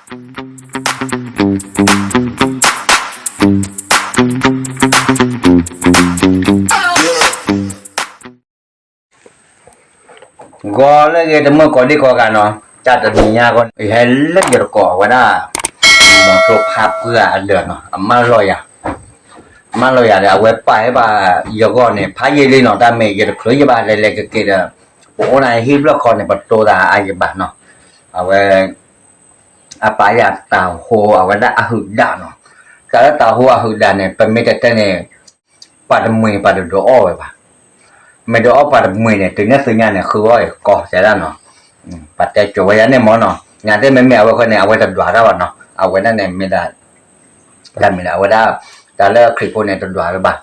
Gol lagi temu kau di kau kan no, cat dunia kau, helek jer kau, wada, motor papua ada no, maloya ada web pai ba, yoga ne, pai ni no, dah meger kerja ba, lelek kita, orang hidup kau ne betul dah aja bah no, awe apa ya tahu, awe dah ahuda no, kalau tahu ahuda ne, pemikatan ne, pada mui pada doa ba. Mày đó vào mười này từ nhà này khứ ơi có sẽ ra nó bắt tay chỗ vậy này món nó nhà thế mấy mèo cái nàyเอาไว้ตัดดวาแล้วnóเอาไว้นั่นเนี่ยไม่ได้ทำไม่ได้เอาไว้ได้แต่แล้วคลิปพวกนี้ตัดดวาหรือเปล่า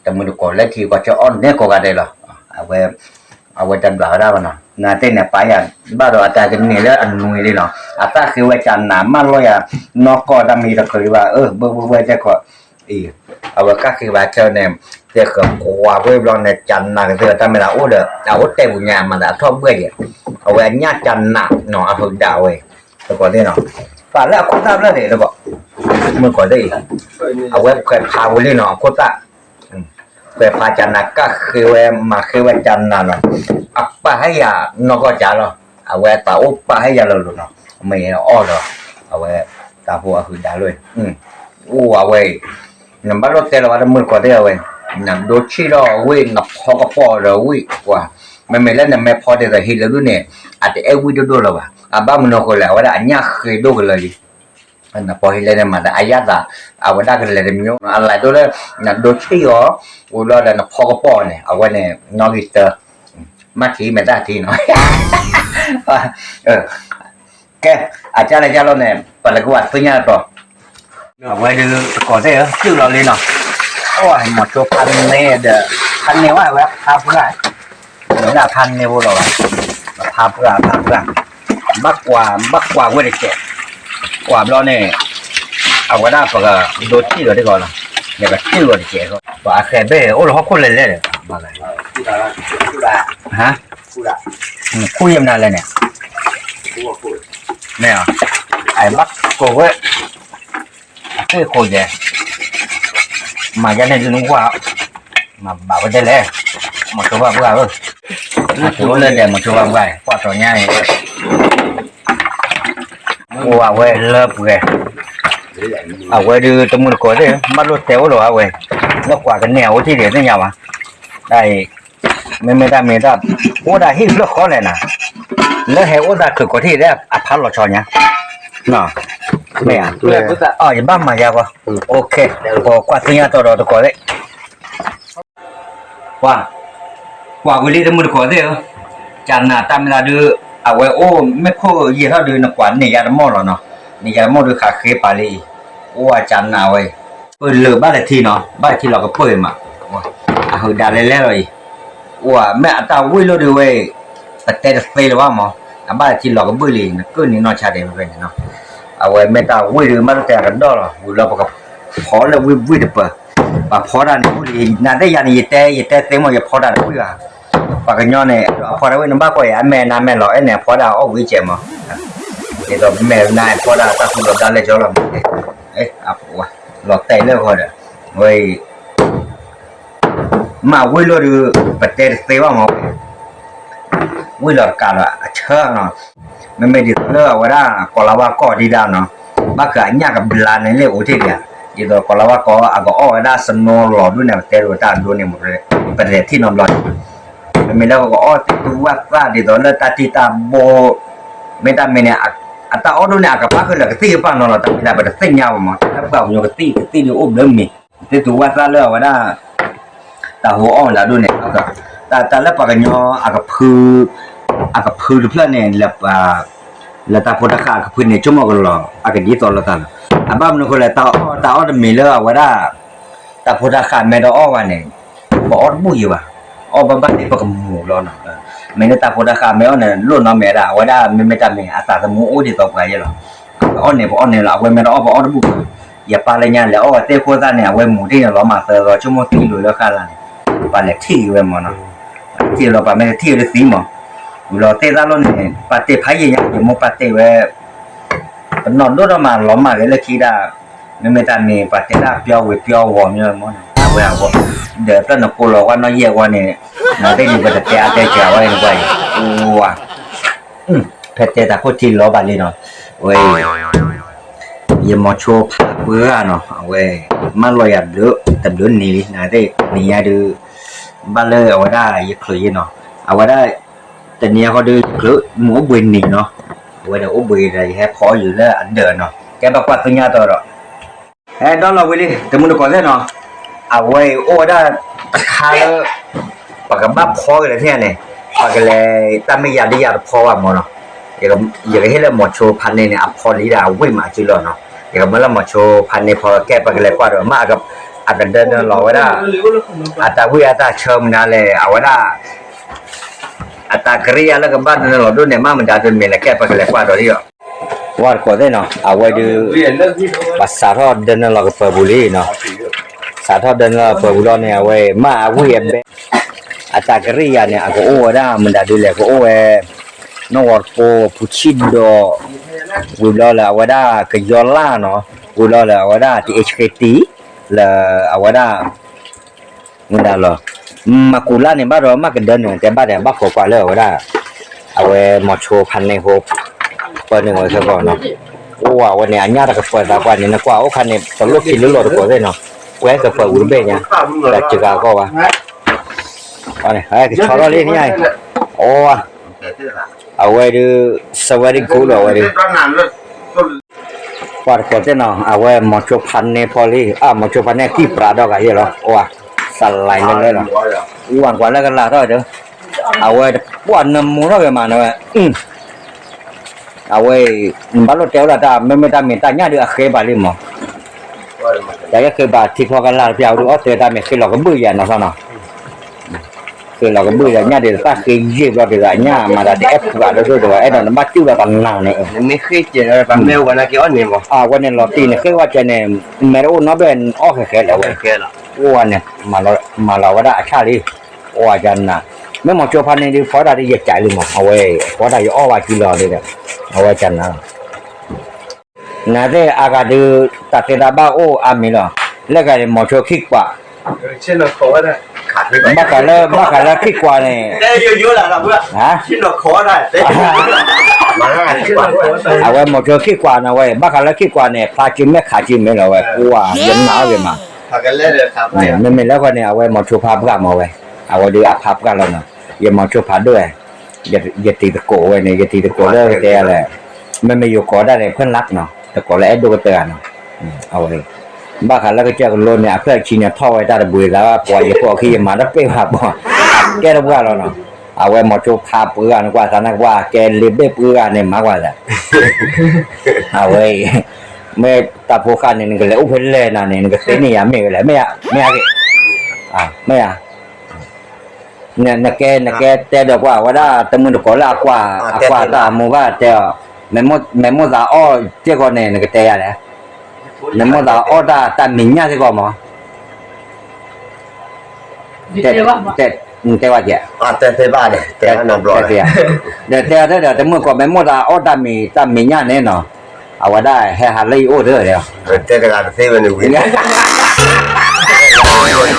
แต่มึงดูก่อนแล้วทีก็จะอ้อนเนี่ยก็กันได้หรอเอาไว้ตัดดวาได้ป่ะเนาะnhà thế này phải àบ้านเราอาจารย์จะนี่แล้วอันนุ้ยเลยเนาะอาจารย์คือว่าจันน้ำมันเลยอ่ะนอกก็จะมีตะคือว่าเบื่อจะก็เอาไว้ก็คือว่าเจ้าเนี่ยเด็กก็กลัวเว้ยเราเนี่ยจันนะเธอทำไม่ได้โอ้เด้อเอาเต็มงานมาแต่ชอบเว้ยเอาไว้ญาติจันนะเนาะเอาฝึกดาวเว้ยแล้วก็ได้เนาะฝ่าแล้วคนทำแล้วเนี่ยแล้วก็เมื่อก่อนได้เอาไว้เคยพาไว้เลยเนาะคนตาเคยพาจันนะก็คือว่ามาคือว่าจันนะเนาะอัปปะให้ยานก็จ่าเนาะเอาไว้ตาอุปปะให้ยาเราเนาะไม่เอาอ้อเนาะเอาไว้ตาหัวฝึกดาวเลยเอาไว้น้ำบ้านรถเตลว่าเมื่อก่อนได้เอาไว้น้ำโดชีเราเว้ยน้ำพอกระป๋อเราเว้ยว่าไม่เล่นน้ำไม่พอแต่เห็นแล้วด้วยเนี่ยอาจจะวิดีโอเราว่าบ้านมันคนแล้วว่าอันนี้เคยดูกันเลยน้ำพอเห็นแล้วมาแต่อายะตาเอาไว้ได้กันเลยมีอะไรด้วยน้ำโดชีอ๋อเราได้น้ำพอกระป๋อเนี่ยเอาไว้เนี่ยนอกิเตอร์มาทีไม่ได้ทีเนาะแกอาจารย์เราเนี่ยปลายกว่าสัญญาต่อเอาไว้ดูก่อนได้เหรอชื่อเราเลยเนาะโอ้ยหมดตัวพันเนี่ยเด้อพันเนี่ยว่าแบบพาเพื่อนเหมือนพันเนี่ยพวกเราพาเพื่อนบักกว่าเว้ยเจ๊กว่าเราเนี่ยเอาไว้ได้ปะก็โดนที่เราได้ก่อนละเนี่ยก็ที่เราได้เจ๊ก็ว่าแค่เบ้โอ้เราเขาคนเล่นเลยมาเลยฮะคุยยังนานเลยเนี่ยเนี่ยไอ้บักโก้เว้ยคุยคุยเนี่ยมาจะได้รู้ว่ามาบ่าวได้เลยมาชัวร์ว่ามาชัวร์เลยเดี๋ยวมาชัวร์ว่าพอตัวนี้ว่าเว้ยเลิกเว้ยเอาเว้ยดูตรงมือก่อนเลยมาลุดเต๋อหรอเว้ยแล้วกว่ากันแนวที่เดี๋ยวนี่ยาวะได้ไม่ได้โอ้ได้หิ้งเลือกข้อเลยนะแล้วเหวโอ้ได้คือกว่าที่ได้อัดพัดหล่อชอนเนี่ยเนาะไม่อ่ะอย่าบ้ามายาวะโอเคพอกว่าที่นี่ตัวเราตัวก่อนเลยว่าวิลีตมือก่อนเลยจันน่ะตามเวลาดูเอาไว้โอ้ไม่พอยี่ห้อดูนักกว่านี่ยาดมอลเนาะนี่ยาดมอดูขาเคปาลีโอ้จันน่ะเว้ยเลือบ้านที่เนาะบ้านที่เราก็เปิดมาหือดาเลยเลยว่าแม่ตาวิ่งเราดูเว้ยแต่เตะเฟลว่ามั้งบ้านที่เราก็เปิดเลยนะก็นี่นอชาเดนเป็นเนาะเอาไว้แม่ตาวิ่งดูมาแต่กันดอลเราก็พอแล้ววิ่งเดือดป่ะพอได้วิ่งนั่นได้ยันยี่เตะเต็มหมดอย่าพอได้วิ่งอ่ะปากกันย้อนเนี่ยพอได้วิ่งน้ำบ้าก็อย่าแม่น้ำแม่หล่อไอ้เนี่ยพอได้เอาวิ่งเจ็บมั้งเดี๋ยวแม่นายพอได้ตาคุณเราได้เลยจ้าเราอ่ะว่าหลอกเตะเลยพอเด้อเว้ยมาวิ่งเราดูประเทศเฟว่ามั้งวิ่งเราการละเชื่อเนาะไม่ดีเลยว่าได้ก็เราว่าก็ดีด้านเนาะบ้าคืออันนี้กับบิลานนี่เลยโอเคเนี่ยยี่ตัวก็เราว่าก็อาก็ได้สโนว์หลอดด้วยเนี่ยเตะด้วยตาด้วยเนี่ยหมดเลยประเทศที่นอนหลอดไม่แล้วก็ติดตัวว่าดีตัวแล้วตาที่ตาโบไม่ตาไม่เนี่ยอัตราด้วยเนี่ยกับพักคือเลยก็ตีปั้งนอนหลอดแต่ไม่ได้แบบเส้นยาวมั้งแล้วแบบโยกตีดูอุ้มเริ่มมีติดตัวว่าแล้วว่าได้ตาหัวแล้วด้วยเนี่ยแต่แล้วปากกันยออากับพื้นเพื่อนเนี่ยแล้วตาพุทธคากับพื้นเนี่ยชั่วโมงกันหรออากับยี่ตัวละตันบ้านมันคนละตาจะมีเลยว่าได้ตาพุทธคาไม่ได้วันเนี่ยบอกบุยว่ะบ้านเนี่ยปากหมูร้อนไม่ได้ตาพุทธคาไม่เนี่ยรุ่นน้องไม่ได้ว่าได้ไม่จำเนี่ยอาตาสมุดีต่อไปยังหรอเนี่ยเราไม่ได้บอกบุยอย่าปาเลยเนี่ยแล้วเตะโคตรเนี่ยหมูที่เรามาเจอชั่วโมงที่ดูแล้วกันปาเล็กที่เว้ยมันที่เราปาไม่ได้ที่เลยสิมั้งเราเตะแล้วเนี่ยปาเตะพายยังยังมองปาเตะเว้ย นอนด้วยมาล้อมมาเลยคิดอ่ะไม่ตันนี่ปฏิบัติเปียวเปียววอมเยอะมั้งเว้ยว่าเดี๋ยวตอนนั้นกูรอว่าน้อยเยอะกว่านี่น่าได้ดีกว่าแต่เจ้าไว้ไว้ว้าเพชรแต่โคตรจีนล้อบาลีเนาะเว้ยยังมาโชว์ผักเบื่อเนาะเว้ยมันลอยอ่ะเดือแต่เดือนี่น่าได้นี่อ่ะดูบ้านเลยเอาไว้ได้ยังคลุยเนาะเอาไว้ได้แต่เนี่ยเขาดูคลุยหมูบินนี่เนาะเว้ยเดี๋ยวบินอะไรแค่พออยู่แล้วอันเดินเนาะแกบอกว่าตัวเนี้ยตัวเนาะดอนเราวิลลี่แต่มึงดูก่อนเลยเนาะเอาไว้โอ้ได้คาเลยปากกับบ้าพอกันเลยที่เนี่ยปากกันเลยแต่ไม่อยากได้อยากพอว่ามั้งเนาะอย่างให้เราหมดโชว์พันเนี่ยพอลีดาเว้ยมาจุลเนาะอย่างเมื่อเราหมดโชว์พันเนี่ยพอแก้ปากกันเลยกว่าเดิมมากกับอาจจะเดินรอไว้ได้อาจจะวิ่งอาจจะเชิมนั่นเลยเอาไว้ได้อาจจะกรียแล้วกับบ้านนั่นเราด้วยเนี่ยมากมันจะจนเมลแก้ปากกันเลยกว่าตัวนี้ว่าก่อนได้เนาะเอาไว้ดูภาษาทอดเดินเรากับเปิดบุรีเนาะสาทอดเดินเราเปิดบุรีเนี่ยไว้มาวิ่งเบอาจารย์กรียเนี่ยก็โอ้ได้มันจะดูแลก็โอ้นอร์โปพุชิโดวิลล์ละวดากยอล่าเนาะวิลล์ละวดาที่ HKT ละวดามันได้หรอมากุลาเนี่ยบ้านเรามากกันเดินเนี่ยแต่บ้านเนี่ยบ้านกว่าเลยวดาเอาไว้มาโชว์พันในโฮปเปิดหนึ่งไว้ซะก่อนเนาะโอ้วันนี้อันยากกับเปิดตากว่านี่นะกว่าโอ้คันเนี่ยตลกกินหรือหลอดกว่าเลยเนาะแหวกกับเปิดอุลเบเนี่ยแต่จิกาก็ว่าอันนี้ไอ้ชอลลี่นี่ไงโอ้เอาไว้ดูสวัสดีกูเอาไว้ดูปอดกดเนาะเอาไว้มาโชว์พันในพอลี่มาโชว์พันในที่ปลาดอกอะไรเหรอว้าสไลด์เลยเนาะอ้วนกว่าแล้วกันละเท่าเด้อเอาไว้ป้อนน้ำมูนเอาไปมาเนาะเอาไว้บ้านเราเจ้าละตาไม่ตามีตาเนี่ยเดือดเคยบาลีมั้งแต่ก็เคยบาที่พอกันละพี่เอาดูอ๋อเตะตาไม่เคยหลอกกันบื้อยันนะซะเนาะคือเราก็บื้อเนี่ยเดี๋ยวถ้าเคยยืมเราเดี๋ยวเนี่ยมาได้แอปว่าเราด้วยไอ้นั่นบ้าจิ้วเราตอนนั้นเนี่ยไม่เคยเจอแบบเมลวันนั้นกี่อันเนี่ยมั้งวันนี้เราตีเนี่ยเคยว่าจะเนี่ยเมรูน้องเป็นอ้อแค่แล้วแค่ละวันเนี่ยมาเราว่าได้ชาลีว่าจันนะไม่หมดโจพันในดีพอได้ที่ใจเลยมั้งเอาไว้พอได้อ้อว่ากิโลเลยเนี่ยเอาไว้จันนะนาเดอากาดูตัดเตดาบ้าโอ้อามิล่ะแล้วก็เลยหมดโจคิดกว่าเช่นเราขอได้ขาดไปบ้ากันแล้วคิดกว่าเนี่ยได้เยอะๆแล้วเพื่อนฮะเช่นเราขอได้มาคิดกว่าเอาไว้หมดโจคิดกว่านะเว้ยบ้ากันแล้วคิดกว่าเนี่ยพาจิมไม่ขาจิมไม่หรอเว้ยกูว่ายันหนาวเลยมาพากันเล่นเลยครับไม่แล้วก็เนี่ยเอาไว้หมดโจภาพกันมาเว้ยเอาไว้ดูอาภาพกันแล้วนะอย่าหมดโจภาพด้วยอย่าตีตะโกไว้เนี่ยอย่าตีตะโกเลิกแกแหละไม่อยู่ก่อได้เลยเพื่อนรักเนาะตะโกแล้วดูกระเตือนเอาไว้บ้าขันแล้วก็เจ้ากันโลนเนี่ยเพื่อชินเนี่ยท่อไว้ได้บุยแล้วปล่อยพวกขี้มาแล้วเป้หับบ่แกรู้ว่าเราเนาะเอาไว้หมดโจภาพเปื่อนกว่าสานักว่าแกเล็บเปื่อนเนี่ยมากกว่าแหละเอาไว้ไม่ตาโพคันเนี่ยก็เลยอุ้มเลยนะเนี่ยก็เส้นนี่ยังไม่เลยไม่กี่ไม่เนี่ยนักแกแต่เดี๋ยวว่าได้แต่มึงก็ลากว่าตามูว่าแต่ไม่หมดละอ้อเจ้าก็เนี่ยก็แต่อะไรไม่หมดละอ้อตาหมิ่นเนี่ยใช่ก็มั้งแต่ว่าเจ้าแต่บ้านเนี่ยแต่นอนรอเดี๋ยวมึงก็ไม่หมดละอ้อตาหมิ่นเนี่ยแน่นอนเอาว่าได้ให้หาเลยโอ้เด้อเดี๋ยวแต่กระดาษเซเว่นอยู่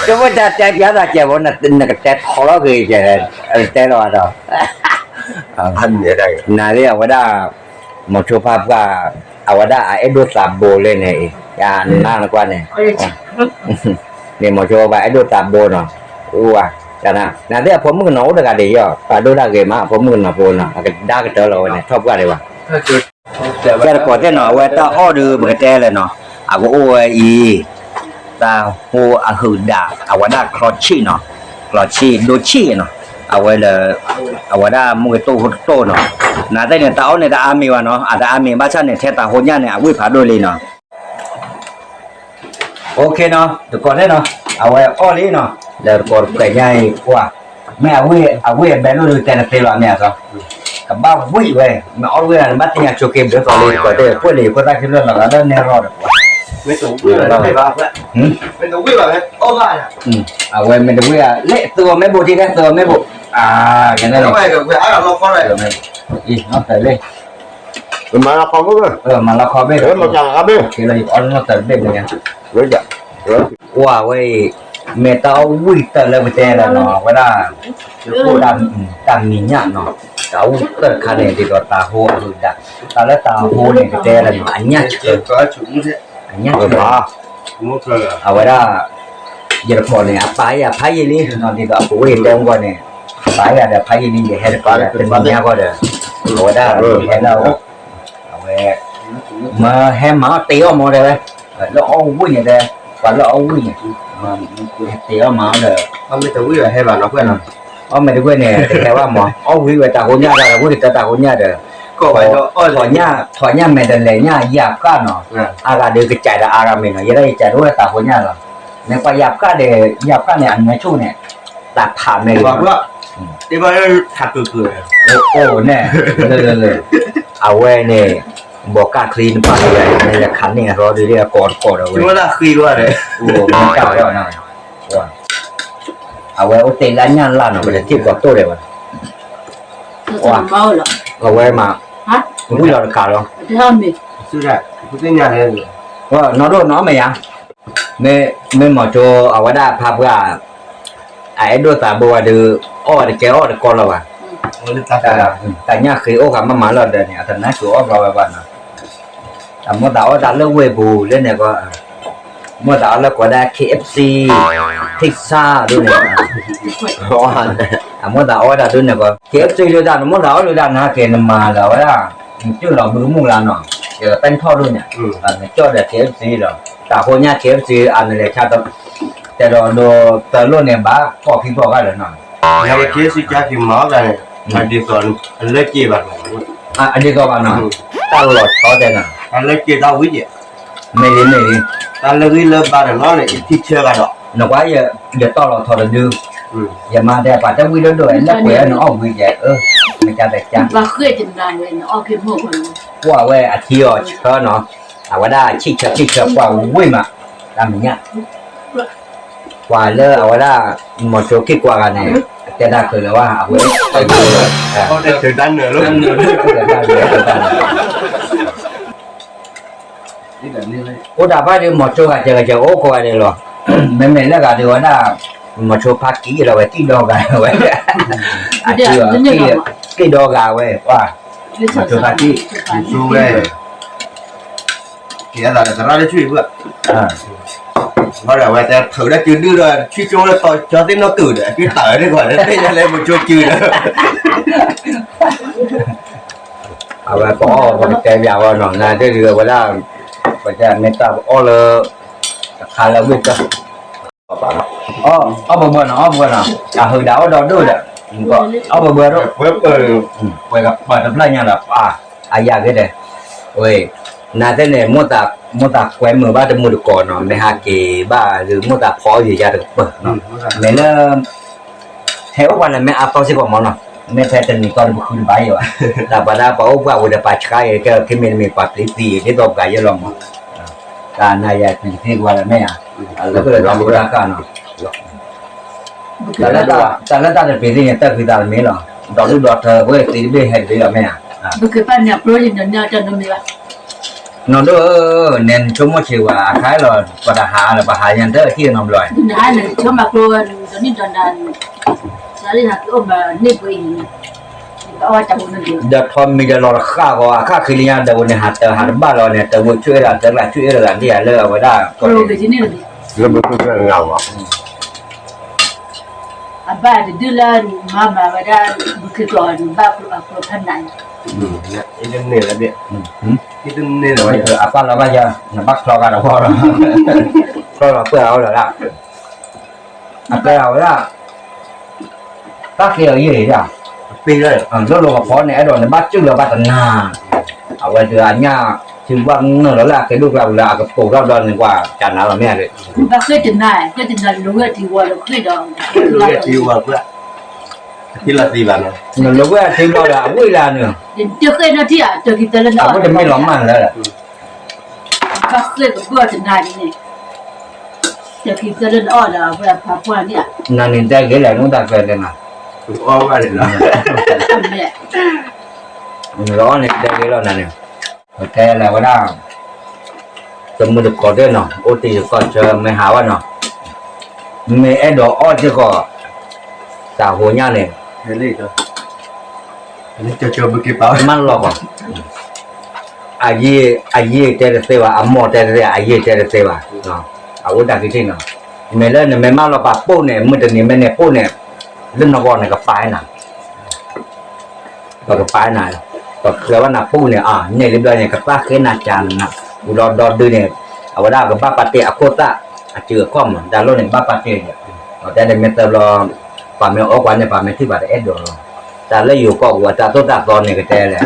ก็ว่าจะใจพิจารณาเจ้าวันนั้นก็แต่ทอล์กเลยเจ้าแต่เราอ่ะอันนี้ได้นาเรียกว่าได้หมดโชภาพก็เอาว่าได้ไอ้ดูสาโบเลยเนี่ยยาหน้าหนักว่าเนี่ยเนี่ยหมดโชภาพไอ้ดูสาโบเนาะว่าจ้ะนะนาเรียกผมมึงหนูได้กันดีอ่ะแต่ดูได้เกมอ่ะผมมึงหนูโบเนาะก็ได้ก็เจอเราเนี่ยชอบกันเลยว่ะแกก็แต่เนาะว่าตาอ้อดูมันก็แต่เลยเนาะอ่ะก็โอ้ยตาโหอะหืดาเอาว่าได้คลอชีเนาะคลอชีโดชีเนาะเอาไว้เลยเอาว่าได้มุกโตเนาะน่าแต่เนี่ยตาเอาเนี่ยตาอามีวะเนาะตาอามีบ้านฉันเนี่ยแท้ตาโหญ่เนี่ยวิ่งผ่านด้วยเลยเนาะโอเคเนาะเดี๋ยวก่อนได้เนาะเอาไว้อ้อลีเนาะเดี๋ยวก่อนไก่ใหญ่กว่าไม่เอาไว้แบนดูแต่ละเทลาเนี่ยซะกับบ้าวิ่งเว้ยมาเอาไว้บัดเนี่ยโชว์เกมเดี๋ยวต่อเลยก่อนเดี๋ยวพวกนี้ก็ได้ขึ้นเรื่องแล้วก็เนี่ยรอดไม่ถูกวิ่งไม่บ้าไม่ถูกวิ่งแบบนี้โอ้ได้เอาไว้ไม่ถูกวิ่งเละตัวไม่บุที่ได้ตัวไม่บุอย่างนั้นเลยทำไมกับเพื่อนเราก็เลยอีน้องใส่เลย มาละครก็เลย มาละครเบ้ มาจังครับเบ้ คือเราอยู่อันนั้นแต่เบ้เนี่ย เว้ยจ้ะเว้ย ว่าเว้ยเมตาวิ่งแต่เลยไปแต่ละเนาะว่าได้ผู้ดันมีเนี่ยเนาะแต่วิ่งแต่คันเนี่ยที่ก็ตาโหคือดักตาละตาโหเนี่ยไปแต่ละเนาะอันเนี้ย ก็ชุ่มใช่ อันเนี้ย มามุกเลย เอาไว้ได้เยอะพอเนี่ยไปอ่ะพายนี่นอนที่ก็ผู้เรียนเดิมก่อนเนี่ยไปอ่ะเดี๋ยวพายนี่จะให้ก่อนเป็นวันนี้ก็เดี๋ยวเอาไว้ได้ให้เราเอาไว้มาให้มาเตี้ยมาเลยแล้วเอาวิ่งเนี่ยvà nó ông vui nhỉ mà thì ông máu được ông mới tới vui rồi hay bà nó quên rồi ông mày quên nè thì theo ông mà ông vui về tao hôn nha ra vui thì tao hôn nha được có phải thôi thoại nha mày đừng lấy nha dạp cá nó aga đưa cái chạy là aga mình ở đây chạy đuôi tao hôn nha rồi nếu qua dạp cá để dạp cá này ăn mấy chú nè đặt thảm này vâng ạ đi bao nhiêu thật cười ô nèเลยเอาไว้เนี่ยบอกกล้าคลีนไปเลยในละคันนี่รอดูเรียกอดเอาไว้ chúng ta khi qua đấy โอ้มันเก่าแล้วนะเอาไว้โอเตล้านย่านล้านเอาไปเลยที่กับตัวเดียว Wow. Bao lắm. เอาไว้มา Hả? ไม่รอข่าวหรอก Thế không đi. sư đại cứ cái nhà này ว่าน้องโดนน้องไหมยังไม่หมอโจเอาไว้ได้ภาพว่าไอ้ดูตาบัวดูอ้อเด็กแกอ้อเด็กกอเราอ่ะ mới được ta แต่เนี่ยคือโอ้กับมาเราเดินเนี่ยแต่นั่นคืออ้อเราไปบ้านนะแต่เมื่อดาวดันเลิกเวบูเล่นเนี่ยก็เมื่อดาวแล้วก็ได้ KFC พิซซ่าด้วยเนี่ย ngon มื่อดาวได้ด้วยเนี่ยก็ KFC ด้วยด้านเมื่อดาวด้วยด้านนะเกณฑ์มาแล้วว่าชื่อเรามือมุ่งลานเนาะเดี๋ยวเป็นทอดด้วยเนี่ยอันนี้จอดแต่ KFC หรอแต่คนเนี่ย KFC อันนี้ชาติแต่เราดูแต่รุ่นเนี่ยบ้าพอพี่พอกันเลยเนาะ ngày kia sư cha thì máu ra này anh đi còn anh lấy kia bạn อันนี้ก็ว่าเนาะตลอดเขาแต่น่ะ anh lấy kia đau quý gì ไม่ดี ta lấy cái lớp ba này nó này thịt chưa cả đó นกว่าอย่าต่อเราทอดดื้ออย่ามาแต่ป่าจะวิ่งด้วยแล้วเผื่อน้องวิ่งใหญ่ไม่จะแต่จัง Và khơi chừng đàn vậy nó ok mua rồi. ว่าเว้ยอาทิตย์เธอเนาะเอาว่าได้ชิเชกว่าวิ่งมาทำอย่างเงี้ยกว่าเลยเอาว่าได้หมดโชคิดกว่ากันเนี่ยแต่ได้คือแล้วว่าเอาไว้ไปดู có thể thời gian nữa luôn โอ้ดาบ้าเดี๋ยวหมดโชกอาจจะโอ้กว่าเลยหรอไม่แล้วก็เดี๋ยวว่าหมดโชพักกี้เราไว้ที่ดอกกันไว้อาทิตย์ที่ดอกกันไว้ว่า Cái sợ Cho sợ. ta đi. su đây kia là ta ra chui vừa อ่า nó là vậy ta thử đã chưa đưa rồi chui cho nó cho tới nó cử để cái tở đấy gọi nó tên lên một chỗ chui nữa เอาไว้ก็พอใจยาวหน่อยนะที่เรือเวลาก็จะเมตตาอ้อเลยคาราวิกอ๋อเบื่อเนาะจะหือดาวดอด้วยอ่ะก็เบื่อด้วย web ไปกับเปิดทำไรเนี่ยล่ะอายาก็ได้เว้ยนาแต่เนี่ยมัวตาแขวนมือบ้าจะมือก่อนเนาะไม่หาเกบ้าหรือมัวตาพออยู่จะเปิดเนาะไม่เริ่มเฮ้ยวันนั้นไม่เอาตัวสิก่อนมั้งเนาะไม่แพ้จะมีตอนบุคืนไปอยู่แต่พอได้พอว่าอุดปัจจัยก็ที่มีปัจจัยปีที่ต้องการจะลงมั้งการนายเป็นที่ว่าไม่อ่ะแล้วก็เลยลองดูราคาเนาะแต่ละตาจะเป็นที่เนี่ยแต่คือตาไม่หรอกดอกลูกดอกเธอเว้ยตีไม่เห็นเลยหรอแม่ Bữa cái pan nhà pro nhìn nhau cho nó đi vào. นอนด้วยเน้นชุ่มว่าชิวอ่ะคล้ายเราปัญหาหรือปัญหายันเตอร์ที่นอนลอย Nên hai lần cho mà pro nó đi đòn đàn. Sao đi học ôm mà nếp với oi chả muốn được. เดี๋ยวทอมมีจะรอค่าก็ค่าคือเรียนเดี๋ยววันนี้หาบ้านเราเนี่ยแต่ว่าช่วยเราแต่ละช่วยเราที่เลิกไว้ได้ก็ Pro cái gì nữa đi. lớp một cái ngầu à À ba thì đưa lên mà ra bữa cái rồi ba pro thân này. cái chân này là điện cái chân này là เอออาป้าเราก็จะบักคลอกันเราพอเราคลอเราเพื่อเอาเลยละอ่ะเพื่อเอาละก็เกี่ยวยี่ห้อ pin đây แล้วลงกับพอเนี่ยไอ้ดอกเนี่ยบักจึงเราบักตันนาเอาไว้เดือนเนี่ยถึงว่าเงินเราละcái lúcเราละกับปู่เราดอนกว่าจานน้ำเราแม่เลย Ba khơi chừng này đúng rồi thì qua được khơi đòn. cái chiêu vào bữa cái là gì bạn này เงินเราแว่ทิ้งเราละวิ่งละเนี่ย Đến trước khơi nó thì à trước khi tới lên เรา đó. ก็จะไม่หลงมันแล้วแหละ Ba khơi của bữa chừng này này. Trước khi tới lên đó là vừa phá qua đi à. นั่นนี่ใจเกลี่ยนู้นตาเกินเลยนะ ôm ra để làm Mẹ. ร้อนเนี่ยใจเกลี่ยนั่นเนี่ย แต่แล้วว่าได้จะมือก่อนได้เนาะโอตีก่อนจะไม่หาว่าเนาะไม่ไอ้ดอกอ้อที่ก็สาวหัวเนี่ยเนี่ย เฮ้ยเลยอันนี้เจอเมื่อกี้เปล่า มันหลอกอ่ะอายีเจริญเสวะอโมเจริญอายีเจริญเสวะเนาะเอาวุฒิกิจเนาะไม่เล่นเนี่ยไม่มาเราปะปูเนี่ยมือเดี๋ยวนี้ไม่เนี่ยปูเนี่ยเล่นนกเนี่ยก็ไปน่ะก็ไปน่ะก็คือว่านักปูเนี่ยเนี่ยเรียบร้อยเนี่ยก็ป้าเคยนาจานนะอุดรดอนดูเนี่ยเอาว่าได้กับบ้าปาเตะโคตรเจือข้อมดาวโลเนี่ยบ้าปาเตะเนี่ยแต่ในเมตาลอป่าเมลออกวันเนี่ยป่าเมที่บาดเอ็ดโดแต่แล้วอยู่ก็ว่าจะตัวตาตอนเนี่ยก็แต่แหละ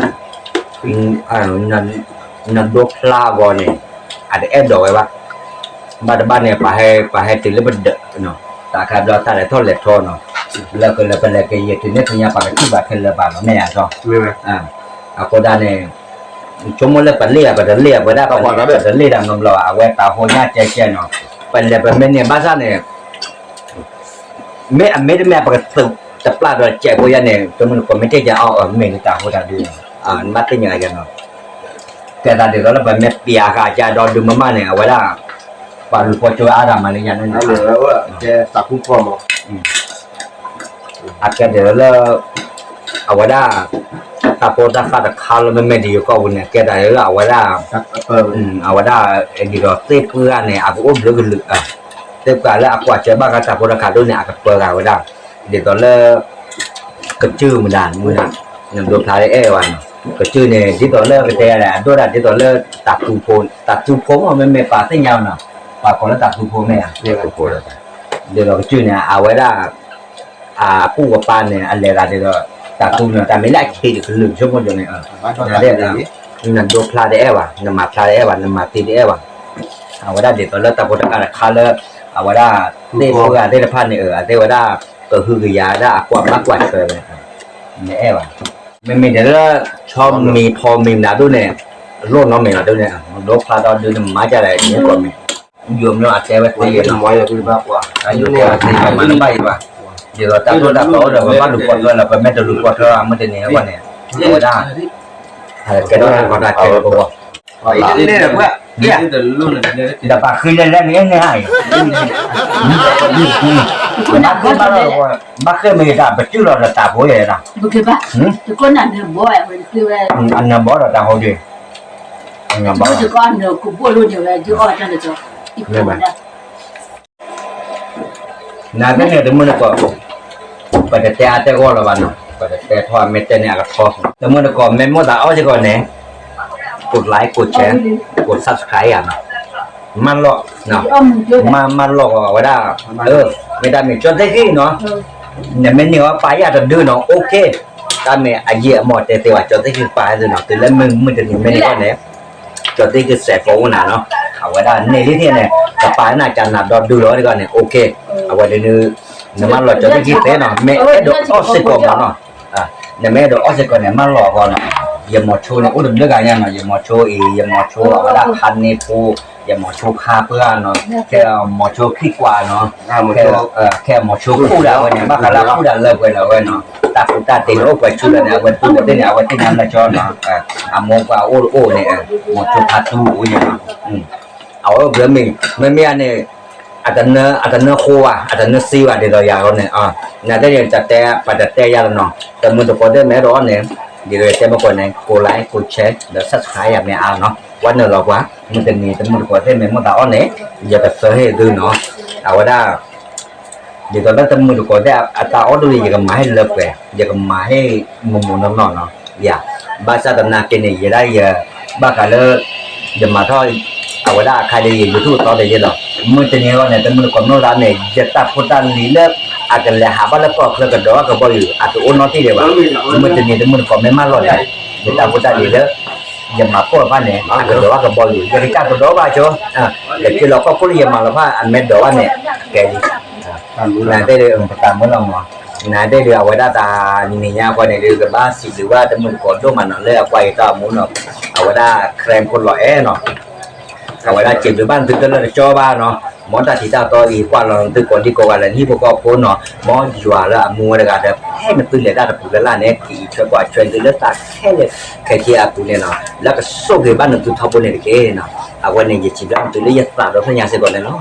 นั่นดูพลาวเนี่ยอาจจะเอ็ดโดไว้ว่าบ้านเนี่ยไปให้ติดแล้วมันเดเนาะแต่การเราถ้าได้ทอดเล็ดทอดเนาะแล้วก็เลยเป็นอะไรกันเยอะทีนี้ที่เนี่ยป่าที่บาดเป็นเลยป่าเนาะไม่อยากก็ ไม่ไหม เอาก็ได้เนี่ยชั่วโมงละเป็นเรียบเป็นเรียบไปได้ป่ะว่าเป็นเรียบดังนมเราเอาไว้ตาหัวหน้าใจเนาะเป็นเลยเป็นเนี่ยบ้านเนี่ยไม่ได้แม่ปกติจะปลาโดยแจกพวกยันเนี่ยจนมันคนไม่ใช่จะเอาเมนูต่างคนต่างดูมาเป็นยังไงกันเนาะแต่ตอนเดี๋ยวเราเป็นแม่เปียกอาจจะดอนดูมาเนี่ยเอาไว้ได้ปลาลูกโจอาดามาเลยยันนั่น เอาเลยแล้วว่าแกตักคุ้มครองมั้ง อาจจะเดี๋ยวเราเอาไว้ได้ถ้าโปรดักต์ขาดข้าวแล้วไม่ดีก็วันเนี่ยแกได้เราเอาไว้ได้ ตักเอาไว้ได้ดีเราเตะเพื่อนเนี่ยเอาอุ้มหรือกันลึกเตะกันแล้วกว่าเจอบ้างก็ถ้าโปรดักต์ด้วยเนี่ยก็เปิดเอาไว้ได้เดี๋ยวตอนแรกก็ชื่อมันด่านมือนะยังดูทายเอวันก็ชื่อเนี่ยที่ตอนแรกก็แต่แหละด้วยด่านที่ตอนแรกตัดตูโพมันไม่ปาเส้นยาวนะปาคนละตัดตูโพเนี่ยเรียกตูโพแล้วเดี๋ยวเราก็ชื่อเนี่ยเอาไว้ได้ผู้กับปานเนี่ยอันเดียวกันเดี๋ยวตัดตูเนี่ยแต่ไม่ได้คิดถึงลืมชั่วโมงเดียวเนี่ยเรียกนะนั่นดูพลาดเอวันนั่นมาพลาดเอวันนั่นมาตีเอวันเอาไว้ได้เดี๋ยวตอนแรกตัดโปรดักต์คาเลอร์เอาไว้ได้เตะเพื่อเตะพันเนี่ยเตะไว้ได้ก็คือยาได้กว่ามากกว่าเกินเลยเนี่ยว่ะไม่เดี๋ยวชอบมีพอมีนาดูเนี่ยโลกน้องมีนาดูเนี่ยโลกพาดอนดูเนี่ยมาจากอะไรเนี่ยก่อนมียมเนาะอาจจะว่าตีเนาะ ไว้คือมากกว่า อายุเนี่ยตีมันไปว่ะเดี๋ยวตาตัวตาโตเดี๋ยวว่าลูกคนเราไปแม่ตัวลูกคนเราไม่ได้เนี่ยว่าเนี่ยเอาได้แกต้องมาได้แกก็บอก นี่เนี่ยเพื่อเนี่ย แต่ปากคือเล่นเนี่ยง่ายbakke me da betul lah tak boleh dah bukan pak tu kau nak dia buat tu anna bawa dah hoje anna bawa tu kau nak ku boleh dia tu orang dah tu ikut dah nah kan ya temen ko pada teater ko lah bana pada teater thwa mete ne agak thos temen ko memo da au je ko ne กดไลค์กดแชร์กด Subscribe มันหรอกเนาะมันหลอกว่าได้ไม่ได้ไม่จนได้ที่เนาะเนี่ยมันเนี่ยว่าไปอยากจะดูเนาะโอเคถ้าไม่อาเยอะหมดแต่ว่าจนได้ที่ไปดูเนาะแต่แล้วมึงจะนี่ไม่ได้เนี่ยจนได้คือแสบโฟนเนาะเอาไว้ได้ในที่เนี่ยจะไปน่าจะนัดดูแล้วดีกว่าเนี่ยโอเคเอาไว้เดี๋ยวเนี่ยมันหลอกจนได้ที่เต้เนาะไม่ดอกออสซิโกนเนาะเนี่ยไม่ดอกออสซิโกนเนี่ยมันหลอกก่อนเนาะอย่าหมดโชว์เนี่ยอุ้มเลือกอะไรเนาะอย่าหมดโชว์อย่าหมดโชว์เอาไว้ได้พันนี่ปูอย่าหมอโชว์คาเพื่อนเนาะแค่หมอโชว์ขี้กว่าเนาะแค่หมอโชว์คู่ดาวเนี่ยบ้ากันแล้วคู่ดาวเลิกไปแล้วเนาะตาคู่ตาตีนโอ้ไปชุดเนี่ยวันตู้เต้นเนี่ยวันที่นั่นละจอนเนาะโมกว่าโอ้เนี่ยหมอโชว์พัดตู้อย่างเอาเบลมิงไม่อันนี้อาจจะเนื้อโคว่ะอาจจะเนื้อซีว่ะเดี๋ยวอย่างเนี่ยน่าจะยังจัดแต่ปัจจัยแต่ยาเนาะแต่มือตัวคนได้แม้ร้อนเนี่ยเดี๋ยวจะมาคนเนี่ยกดไลค์กดแชร์เดี๋ยวซับสไครต์อย่างเนี่ยเนาะวันนี้เราว่ามันจะมีแต่มันกว่าที่มันตาอ่อนเนี่ยอย่าไปเสยดูเนาะเอาไว้ได้เดี๋ยวตอนนั้นแต่มันกว่าที่ตาอ่อนดูอย่ากับมาให้เลิกเลยอย่ากับมาให้มุมน้ำเนาะอย่าบ้าซาตนาเกนี่อย่าได้อย่าบ้ากันเลยอย่ามาทอดเอาไว้ได้ใครได้ยินยูทูบตอนได้ยินหรอมันจะเนี่ยว่าเนี่ยแต่มันกว่าโน้ตเนี่ยจะตัดพุทธันนี่เลิกอาจจะเลยหาบ้านแล้วก็เคลื่อนกระโดดกระโดดอยู่อาจจะอ้วนน้อยที่เดียวมันจะเนี่ยแต่มันกว่าไม่มากหรอกเลยจะตัดพุทธันนี่เลิกอย่ามาพูดว่าเนี่ยกระโดดว่ากระบอลอยู่จะได้การกระโดดว่าจ้ะแต่ที่เราก็พูดอย่ามาแล้วว่าอันเม็ดโดดว่าเนี่ยแกดีนายได้เลยตามเมื่อเราเนาะนายได้เรือเอาไว้ด้าตานี่เนี่ยคนเนี่ยเรือกับบ้านสิหรือว่าแต่มันก่อนด้วยมันเนาะเลยเอาไว้ก็มุนเนาะเอาไว้ด้าแครมคนหล่อเนาะเอาไว้ด้าเจ็บหรือบ้านถึงจะเลยจ่อบ้านเนาะ มอตาที่ตาต่ออีกว่าเราตึกก่อนที่กว่าแล้วนี่พวกก็โพนเนาะมออยู่ละมัวระกาแบบให้มันปืนเลยได้ปุ๊บแล้วเนี่ยกี่ช่วยกว่าช่วยตัวเลือดตาแค่เลยแค่ที่อาปุเนี่ยเนาะแล้วก็ส่งให้บ้านนึงตัวทับเนี่ยเนาะเอาวันนี้จะจีบแล้วตัวเลือดตาเราพยายามเสียก่อนเลยเนาะ